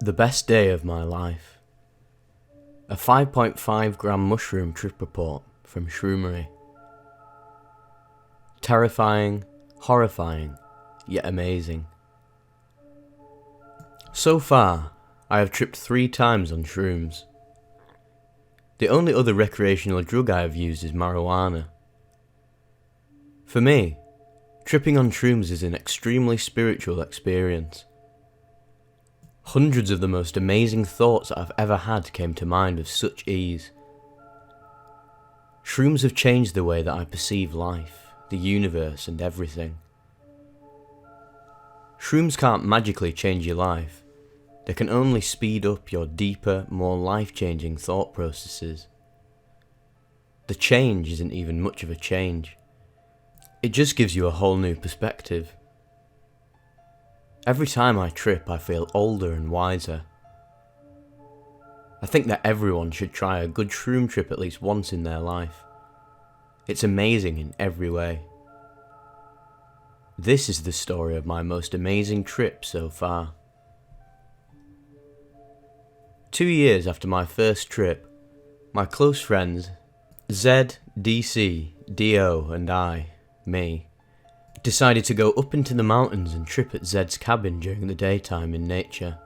The best day of my life. A 5.5 gram mushroom trip report from Shroomery. Terrifying, horrifying, yet amazing. So far, I have tripped 3 times on shrooms. The only other recreational drug I have used is marijuana. For me, tripping on shrooms is an extremely spiritual experience. Hundreds of the most amazing thoughts that I've ever had came to mind with such ease. Shrooms have changed the way that I perceive life, the universe, and everything. Shrooms can't magically change your life. They can only speed up your deeper, more life-changing thought processes. The change isn't even much of a change. It just gives you a whole new perspective. Every time I trip, I feel older and wiser. I think that everyone should try a good shroom trip at least once in their life. It's amazing in every way. This is the story of my most amazing trip so far. 2 years after my first trip, my close friends, Z, DC, Do, and me, decided to go up into the mountains and trip at Zed's cabin during the daytime in nature.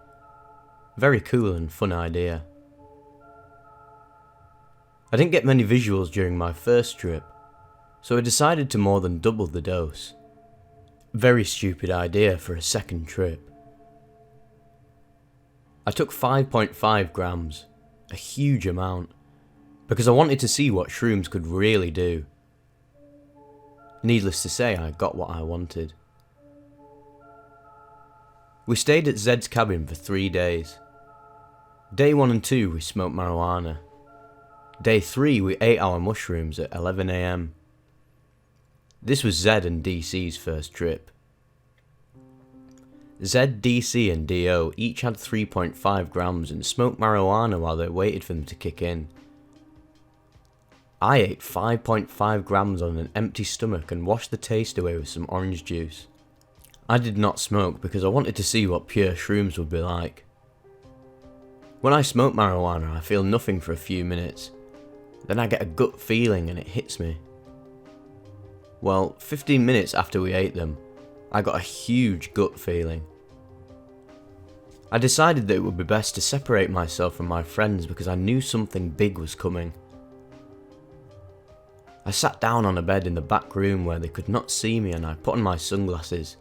Very cool and fun idea. I didn't get many visuals during my first trip, so I decided to more than double the dose. Very stupid idea for a second trip. I took 5.5 grams, a huge amount, because I wanted to see what shrooms could really do. Needless to say, I got what I wanted. We stayed at Zed's cabin for 3 days. Day 1 and 2 we smoked marijuana. Day 3 we ate our mushrooms at 11 AM. This was Zed and DC's first trip. Zed, DC and Do each had 3.5 grams and smoked marijuana while they waited for them to kick in. I ate 5.5 grams on an empty stomach and washed the taste away with some orange juice. I did not smoke because I wanted to see what pure shrooms would be like. When I smoke marijuana, I feel nothing for a few minutes. Then I get a gut feeling and it hits me. Well, 15 minutes after we ate them, I got a huge gut feeling. I decided that it would be best to separate myself from my friends because I knew something big was coming. I sat down on a bed in the back room where they could not see me and I put on my sunglasses.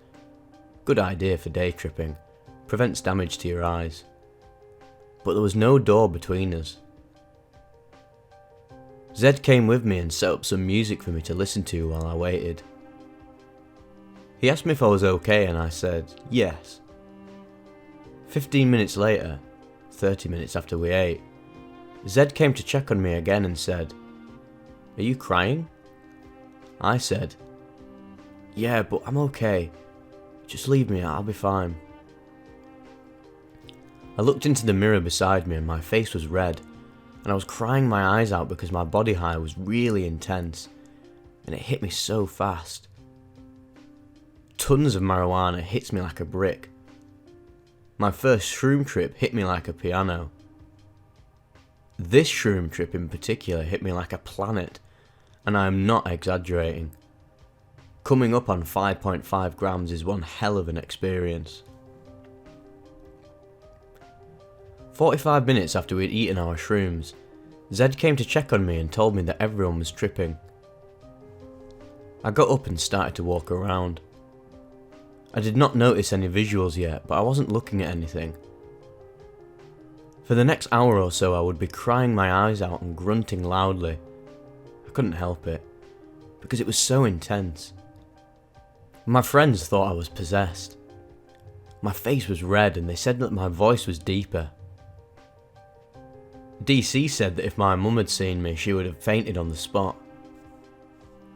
Good idea for day tripping, prevents damage to your eyes. But there was no door between us. Zed came with me and set up some music for me to listen to while I waited. He asked me if I was okay and I said, yes. 15 minutes later, 30 minutes after we ate, Zed came to check on me again and said, "Are you crying?" I said, "Yeah, but I'm okay. Just leave me, I'll be fine." I looked into the mirror beside me and my face was red, and I was crying my eyes out because my body high was really intense, and it hit me so fast. Tons of marijuana hits me like a brick. My first shroom trip hit me like a piano. This shroom trip in particular hit me like a planet, and I am not exaggerating. Coming up on 5.5 grams is one hell of an experience. 45 minutes after we'd eaten our shrooms, Zed came to check on me and told me that everyone was tripping. I got up and started to walk around. I did not notice any visuals yet, but I wasn't looking at anything. For the next hour or so I would be crying my eyes out and grunting loudly. I couldn't help it, because it was so intense. My friends thought I was possessed. My face was red and they said that my voice was deeper. DC said that if my mum had seen me, she would have fainted on the spot.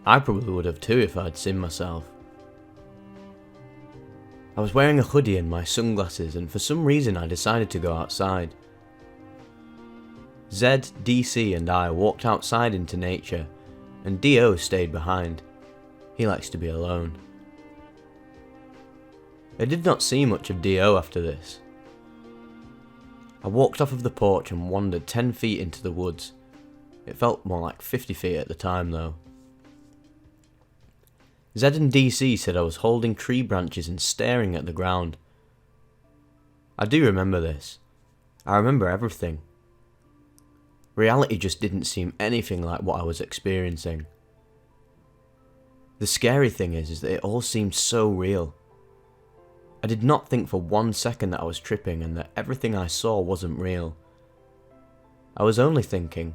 I probably would have too if I'd seen myself. I was wearing a hoodie and my sunglasses, and for some reason I decided to go outside. Zed, DC and I walked outside into nature, and Do stayed behind. He likes to be alone. I did not see much of Do after this. I walked off of the porch and wandered 10 feet into the woods. It felt more like 50 feet at the time though. Zed and DC said I was holding tree branches and staring at the ground. I do remember this. I remember everything. Reality just didn't seem anything like what I was experiencing. The scary thing is that it all seemed so real. I did not think for 1 second that I was tripping and that everything I saw wasn't real. I was only thinking,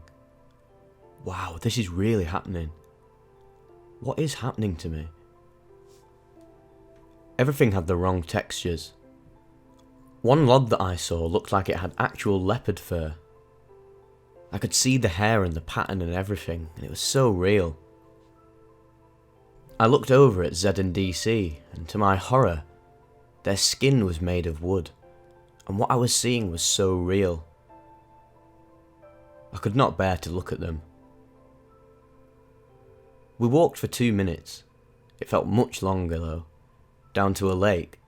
wow, this is really happening. What is happening to me? Everything had the wrong textures. One log that I saw looked like it had actual leopard fur. I could see the hair and the pattern and everything, and it was so real. I looked over at Zed and DC, and to my horror, their skin was made of wood, and what I was seeing was so real. I could not bear to look at them. We walked for 2 minutes. It felt much longer though, down to a lake,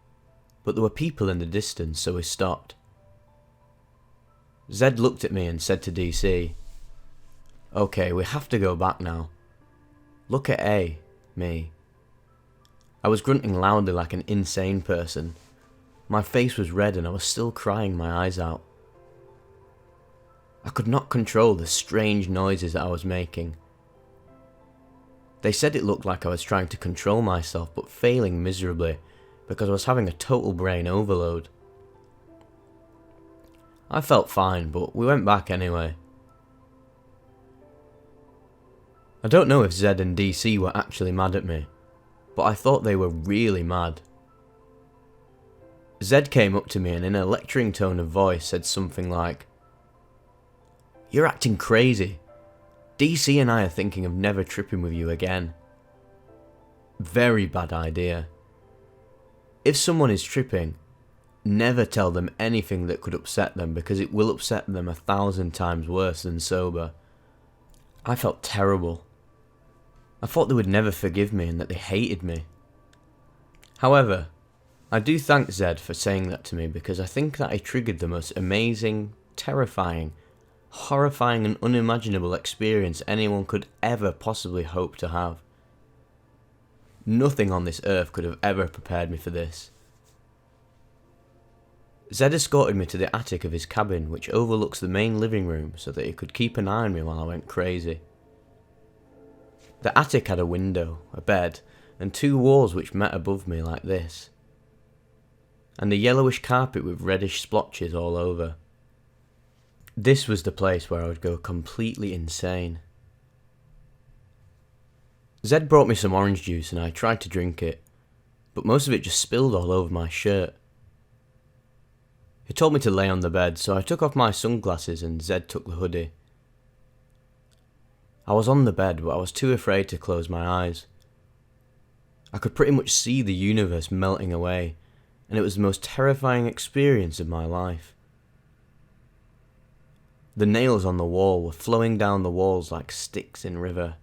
but there were people in the distance, so we stopped. Zed looked at me and said to DC, "Okay, we have to go back now. Look at A, me." I was grunting loudly like an insane person. My face was red and I was still crying my eyes out. I could not control the strange noises that I was making. They said it looked like I was trying to control myself but failing miserably because I was having a total brain overload. I felt fine, but we went back anyway. I don't know if Zed and DC were actually mad at me, but I thought they were really mad. Zed came up to me and in a lecturing tone of voice said something like, "You're acting crazy. DC and I are thinking of never tripping with you again. Very bad idea. If someone is tripping, never tell them anything that could upset them because it will upset them 1,000 times worse than sober." I felt terrible. I thought they would never forgive me and that they hated me. However, I do thank Zed for saying that to me because I think that I triggered the most amazing, terrifying, horrifying and unimaginable experience anyone could ever possibly hope to have. Nothing on this earth could have ever prepared me for this. Zed escorted me to the attic of his cabin, which overlooks the main living room so that he could keep an eye on me while I went crazy. The attic had a window, a bed, and 2 walls which met above me like this, and a yellowish carpet with reddish splotches all over. This was the place where I would go completely insane. Zed brought me some orange juice and I tried to drink it, but most of it just spilled all over my shirt. He told me to lay on the bed, so I took off my sunglasses and Zed took the hoodie. I was on the bed, but I was too afraid to close my eyes. I could pretty much see the universe melting away, and it was the most terrifying experience of my life. The nails on the wall were flowing down the walls like sticks in river.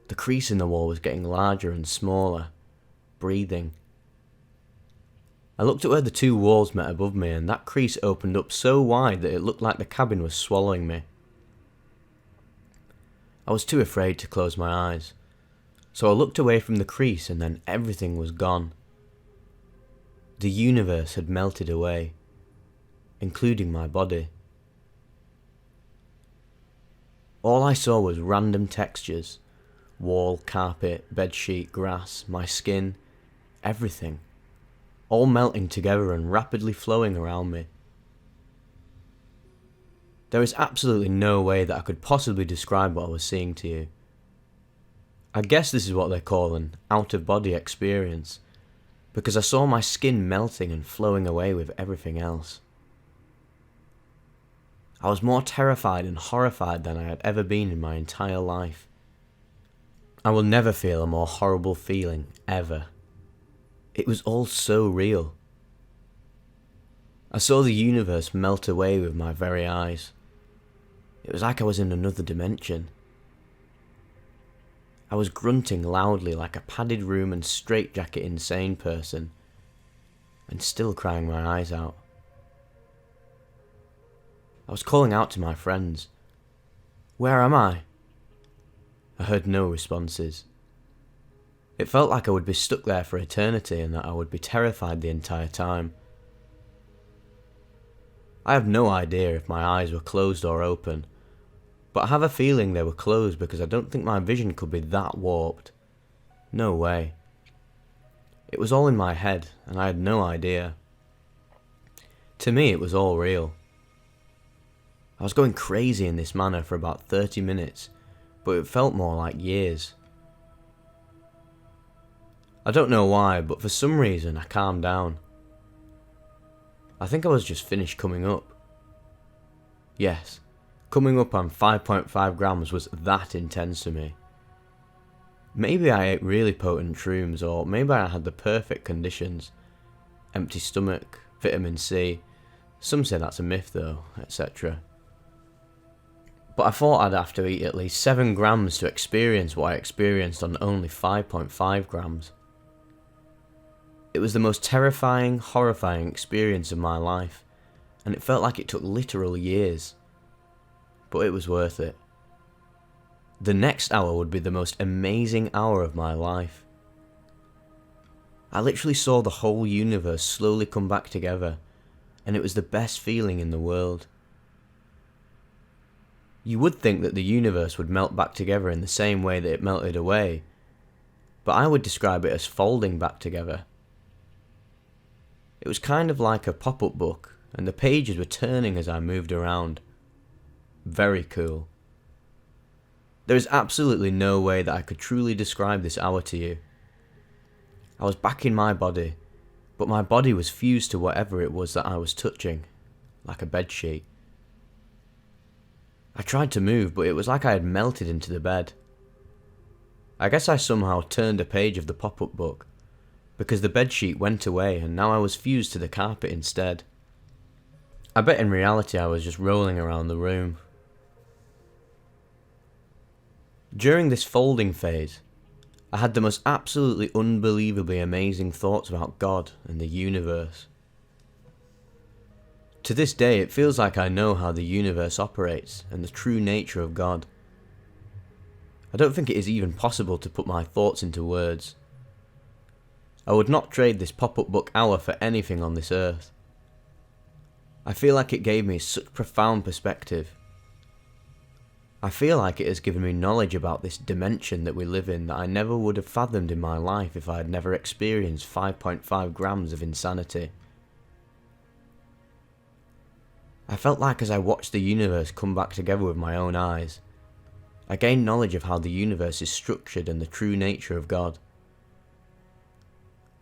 The crease in the wall was getting larger and smaller, breathing. I looked at where the 2 walls met above me and that crease opened up so wide that it looked like the cabin was swallowing me. I was too afraid to close my eyes, so I looked away from the crease and then everything was gone. The universe had melted away, including my body. All I saw was random textures: wall, carpet, bedsheet, grass, my skin, everything, all melting together and rapidly flowing around me. There is absolutely no way that I could possibly describe what I was seeing to you. I guess this is what they call an out-of-body experience, because I saw my skin melting and flowing away with everything else. I was more terrified and horrified than I had ever been in my entire life. I will never feel a more horrible feeling, ever. It was all so real. I saw the universe melt away with my very eyes. It was like I was in another dimension. I was grunting loudly like a padded room and straitjacket insane person, and still crying my eyes out. I was calling out to my friends. Where am I? I heard no responses. It felt like I would be stuck there for eternity and that I would be terrified the entire time. I have no idea if my eyes were closed or open, but I have a feeling they were closed because I don't think my vision could be that warped. No way. It was all in my head and I had no idea. To me it was all real. I was going crazy in this manner for about 30 minutes, but it felt more like years. I don't know why, but for some reason I calmed down. I think I was just finished coming up. Yes, coming up on 5.5 grams was that intense to me. Maybe I ate really potent shrooms, or maybe I had the perfect conditions. Empty stomach, vitamin C, some say that's a myth though, etc. But I thought I'd have to eat at least 7 grams to experience what I experienced on only 5.5 grams. It was the most terrifying, horrifying experience of my life, and it felt like it took literal years. But it was worth it. The next hour would be the most amazing hour of my life. I literally saw the whole universe slowly come back together, and it was the best feeling in the world. You would think that the universe would melt back together in the same way that it melted away, but I would describe it as folding back together. It was kind of like a pop-up book, and the pages were turning as I moved around. Very cool. There is absolutely no way that I could truly describe this hour to you. I was back in my body, but my body was fused to whatever it was that I was touching, like a bedsheet. I tried to move, but it was like I had melted into the bed. I guess I somehow turned a page of the pop-up book, because the bedsheet went away and now I was fused to the carpet instead. I bet in reality I was just rolling around the room. During this folding phase, I had the most absolutely unbelievably amazing thoughts about God and the universe. To this day, it feels like I know how the universe operates and the true nature of God. I don't think it is even possible to put my thoughts into words. I would not trade this pop-up book hour for anything on this earth. I feel like it gave me such profound perspective. I feel like it has given me knowledge about this dimension that we live in that I never would have fathomed in my life if I had never experienced 5.5 grams of insanity. I felt like as I watched the universe come back together with my own eyes, I gained knowledge of how the universe is structured and the true nature of God.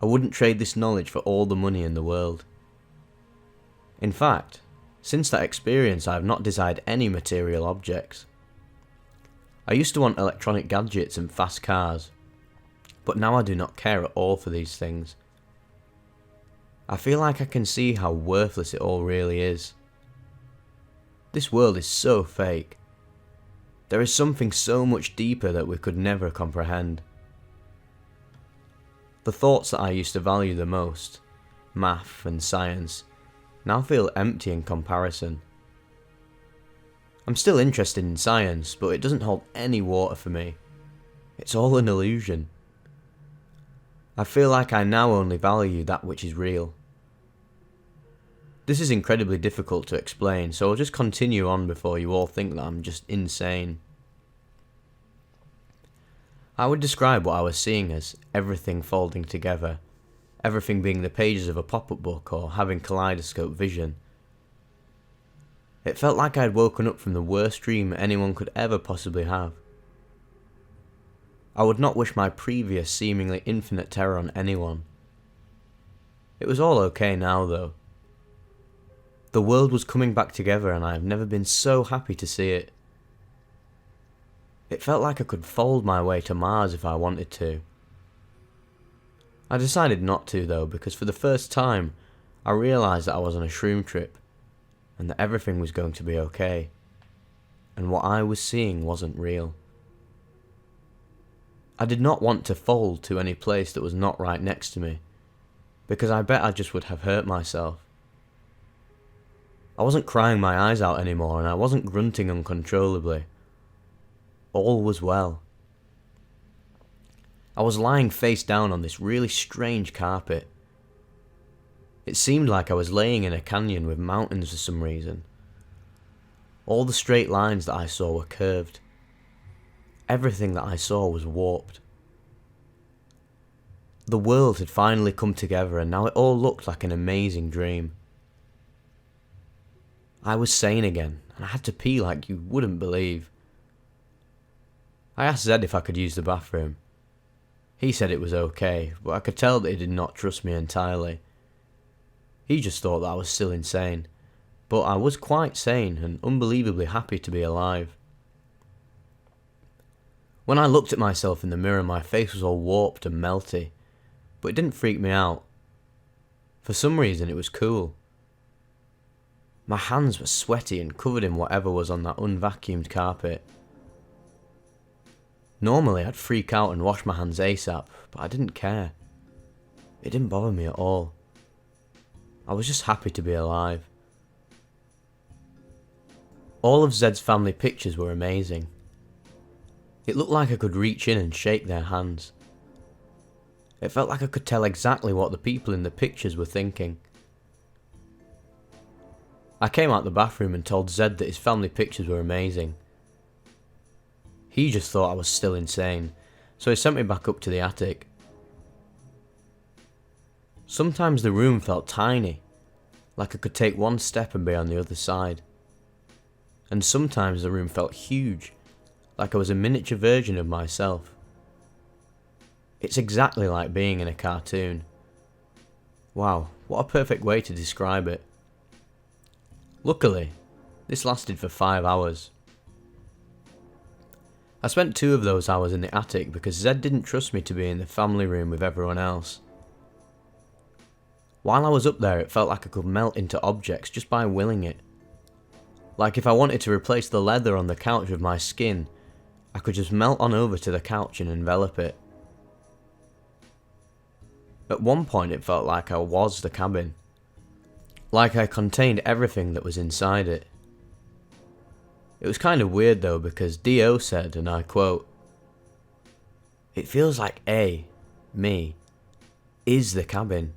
I wouldn't trade this knowledge for all the money in the world. In fact, since that experience I have not desired any material objects. I used to want electronic gadgets and fast cars, but now I do not care at all for these things. I feel like I can see how worthless it all really is. This world is so fake. There is something so much deeper that we could never comprehend. The thoughts that I used to value the most, math and science, now feel empty in comparison. I'm still interested in science, but it doesn't hold any water for me. It's all an illusion. I feel like I now only value that which is real. This is incredibly difficult to explain, so I'll just continue on before you all think that I'm just insane. I would describe what I was seeing as everything folding together, everything being the pages of a pop-up book or having kaleidoscope vision. It felt like I had woken up from the worst dream anyone could ever possibly have. I would not wish my previous seemingly infinite terror on anyone. It was all okay now though. The world was coming back together and I have never been so happy to see it. It felt like I could fold my way to Mars if I wanted to. I decided not to though, because for the first time I realised that I was on a shroom trip and that everything was going to be okay, and what I was seeing wasn't real. I did not want to fold to any place that was not right next to me, because I bet I just would have hurt myself. I wasn't crying my eyes out anymore, and I wasn't grunting uncontrollably. All was well. I was lying face down on this really strange carpet. It seemed like I was laying in a canyon with mountains for some reason. All the straight lines that I saw were curved. Everything that I saw was warped. The world had finally come together, and now it all looked like an amazing dream. I was sane again, and I had to pee like you wouldn't believe. I asked Zed if I could use the bathroom. He said it was okay, but I could tell that he did not trust me entirely. He just thought that I was still insane, but I was quite sane and unbelievably happy to be alive. When I looked at myself in the mirror, my face was all warped and melty, but it didn't freak me out. For some reason, it was cool. My hands were sweaty and covered in whatever was on that unvacuumed carpet. Normally, I'd freak out and wash my hands ASAP, but I didn't care. It didn't bother me at all. I was just happy to be alive. All of Zed's family pictures were amazing. It looked like I could reach in and shake their hands. It felt like I could tell exactly what the people in the pictures were thinking. I came out the bathroom and told Zed that his family pictures were amazing. He just thought I was still insane, so he sent me back up to the attic. Sometimes the room felt tiny, like I could take one step and be on the other side. And sometimes the room felt huge, like I was a miniature version of myself. It's exactly like being in a cartoon. Wow, what a perfect way to describe it. Luckily, this lasted for 5 hours. I spent 2 of those hours in the attic because Zed didn't trust me to be in the family room with everyone else. While I was up there, it felt like I could melt into objects just by willing it. Like if I wanted to replace the leather on the couch with my skin, I could just melt on over to the couch and envelop it. At one point it felt like I was the cabin. Like I contained everything that was inside it. It was kind of weird though, because D.O. said, and I quote, "It feels like me, is the cabin."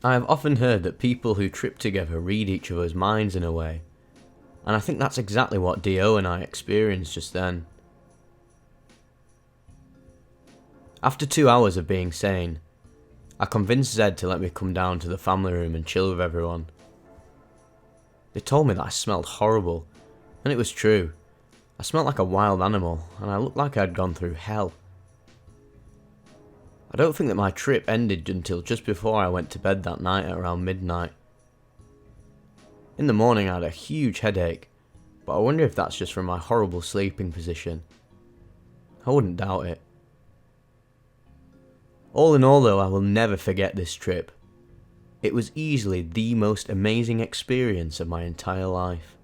I have often heard that people who trip together read each other's minds in a way, and I think that's exactly what D.O. and I experienced just then. After 2 hours of being sane, I convinced Zed to let me come down to the family room and chill with everyone. They told me that I smelled horrible, and it was true. I smelled like a wild animal, and I looked like I'd gone through hell. I don't think that my trip ended until just before I went to bed that night at around midnight. In the morning I had a huge headache, but I wonder if that's just from my horrible sleeping position. I wouldn't doubt it. All in all though, I will never forget this trip. It was easily the most amazing experience of my entire life.